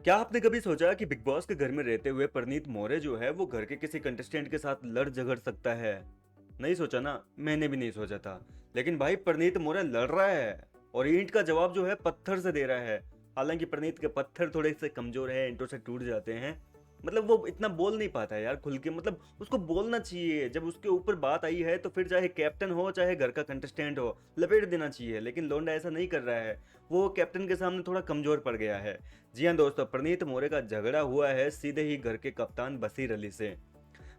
क्या आपने कभी सोचा कि बिग बॉस के घर में रहते हुए परनीत मोरे जो है वो घर के किसी कंटेस्टेंट के साथ लड़ झगड़ सकता है? नहीं सोचा ना, मैंने भी नहीं सोचा था। लेकिन भाई परनीत मोरे लड़ रहा है और ईंट का जवाब जो है पत्थर से दे रहा है। हालांकि परनीत के पत्थर थोड़े से कमजोर है, ईंटों से टूट जाते हैं। मतलब वो इतना बोल नहीं पाता है यार खुल के, मतलब उसको बोलना चाहिए। जब उसके ऊपर बात आई है तो फिर चाहे कैप्टन हो चाहे घर का कंटेस्टेंट हो, लपेट देना चाहिए। लेकिन लोंडा ऐसा नहीं कर रहा है, वो कैप्टन के सामने थोड़ा कमजोर पड़ गया है। जी हाँ दोस्तों, परनीत मोरे का झगड़ा हुआ है सीधे ही घर के कप्तान बशीर अली से।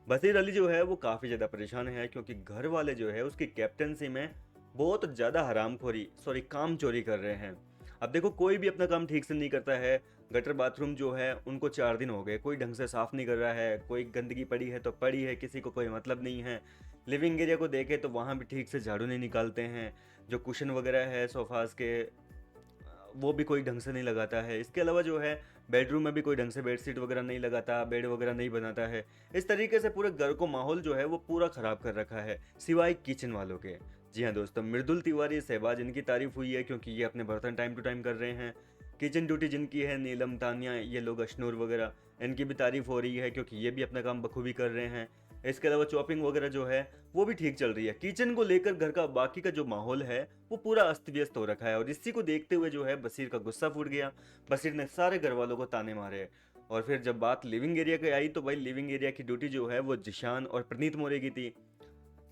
बशीर अली जो है वो काफ़ी ज़्यादा परेशान है क्योंकि घर वाले जो है उसकी कैप्टनसी में बहुत ज़्यादा हरामखोरी सॉरी काम चोरी कर रहे हैं। अब देखो, कोई भी अपना काम ठीक से नहीं करता है। गटर बाथरूम जो है उनको 4 दिन हो गए, कोई ढंग से साफ नहीं कर रहा है। कोई गंदगी पड़ी है तो पड़ी है, किसी को कोई मतलब नहीं है। लिविंग एरिया को देखे तो वहाँ भी ठीक से झाड़ू नहीं निकालते हैं। जो कुशन वगैरह है सोफास के, वो भी कोई ढंग से नहीं लगाता है। इसके अलावा जो है बेडरूम में भी कोई ढंग से बेडशीट वगैरह नहीं लगाता, बेड वगैरह नहीं बनाता है। इस तरीके से पूरे घर को माहौल जो है वो पूरा ख़राब कर रखा है, सिवाय किचन वालों के। जी हाँ दोस्तों, मृदुल तिवारी, शहबाज, इनकी तारीफ हुई है क्योंकि ये अपने बर्तन टाइम टू टाइम कर रहे हैं। किचन ड्यूटी जिनकी है, नीलम, तानिया, ये लोग, अशनूर वगैरह, इनकी भी तारीफ हो रही है क्योंकि ये भी अपना काम बखूबी कर रहे हैं। इसके अलावा चॉपिंग वगैरह जो है वो भी ठीक चल रही है। किचन को लेकर घर का बाकी का जो माहौल है वो पूरा अस्त व्यस्त हो रखा है और इसी को देखते हुए जो है बशीर का गुस्सा फूट गया। बशीर ने सारे घर वालों को ताने मारे। और फिर जब बात लिविंग एरिया की आई तो भाई लिविंग एरिया की ड्यूटी जो है वो जिशान और प्रनीत मोरे की थी।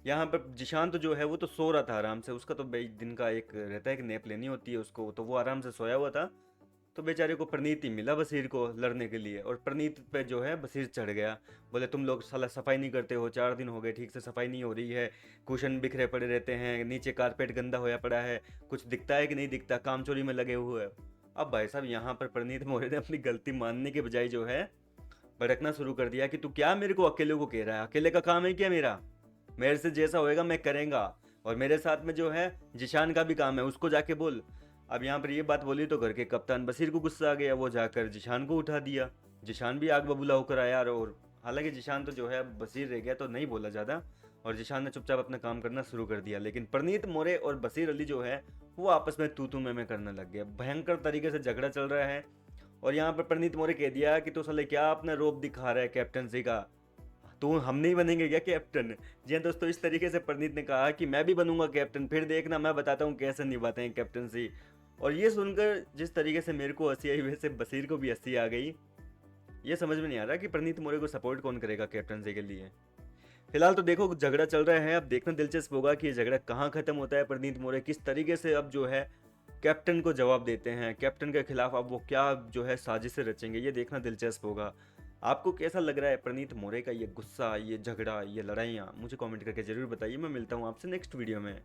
यहाँ पर जिशान तो जो है वो तो सो रहा था आराम से। उसका तो भाई दिन का एक रहता है कि नैप लेनी होती है उसको, तो वो आराम से सोया हुआ था। तो बेचारे को प्रनीत ही मिला बशीर को लड़ने के लिए, और प्रनीत पे जो है बशीर चढ़ गया। बोले तुम लोग साला सफाई नहीं करते हो, 4 दिन हो गए ठीक से सफाई नहीं हो रही है। कुशन बिखरे पड़े रहते हैं, नीचे कारपेट गंदा होया पड़ा है, कुछ दिखता है कि नहीं दिखता, काम चोरी में लगे हुए हैं। अब भाई साहब यहाँ पर प्रनीत मोरे ने अपनी गलती मानने के बजाय जो है भड़कना शुरू कर दिया कि तू क्या मेरे को अकेले को कह रहा है, अकेले का काम है क्या मेरा? मेरे से जैसा होएगा मैं करेंगा। और मेरे साथ में जो है जिशान का भी काम है, उसको जाके बोल। अब यहाँ पर ये बात बोली तो घर के कप्तान बशीर को गुस्सा आ गया, वो जाकर जिशान को उठा दिया। जिशान भी आग बबूला होकर आया। और हालांकि जिशान तो जो है बशीर रह गया तो नहीं बोला ज़्यादा, और जिशान ने चुपचाप अपना काम करना शुरू कर दिया। लेकिन परनीत मोरे और बशीर अली जो है वो आपस में तू तू मैं करने लग गया। भयंकर तरीके से झगड़ा चल रहा है। और यहाँ पर परनीत मोरे कह दिया कि तू साले क्या अपना रोब दिखा रहा है कैप्टनसी का, तो हम नहीं बनेंगे क्या कैप्टन? जी हाँ दोस्तों, इस तरीके से परनीत ने कहा कि मैं भी बनूंगा कैप्टन, फिर देखना मैं बताता हूँ कैसे निभाते हैं कैप्टनसी। और ये सुनकर जिस तरीके से मेरे को हंसी आई, वैसे बशीर को भी हंसी आ गई। ये समझ में नहीं आ रहा कि परनीत मोरे को सपोर्ट कौन करेगा कैप्टनसी के लिए। फिलहाल तो देखो झगड़ा चल रहा है, अब देखना दिलचस्प होगा कि ये झगड़ा कहाँ खत्म होता है। परनीत मोरे किस तरीके से अब जो है कैप्टन को जवाब देते हैं, कैप्टन के खिलाफ अब वो क्या जो है साजिशें रचेंगे, ये देखना दिलचस्प होगा। आपको कैसा लग रहा है परनीत मोरे का ये गुस्सा, ये झगड़ा, ये लड़ाइयाँ? मुझे कमेंट करके जरूर बताइए। मैं मिलता हूँ आपसे नेक्स्ट वीडियो में।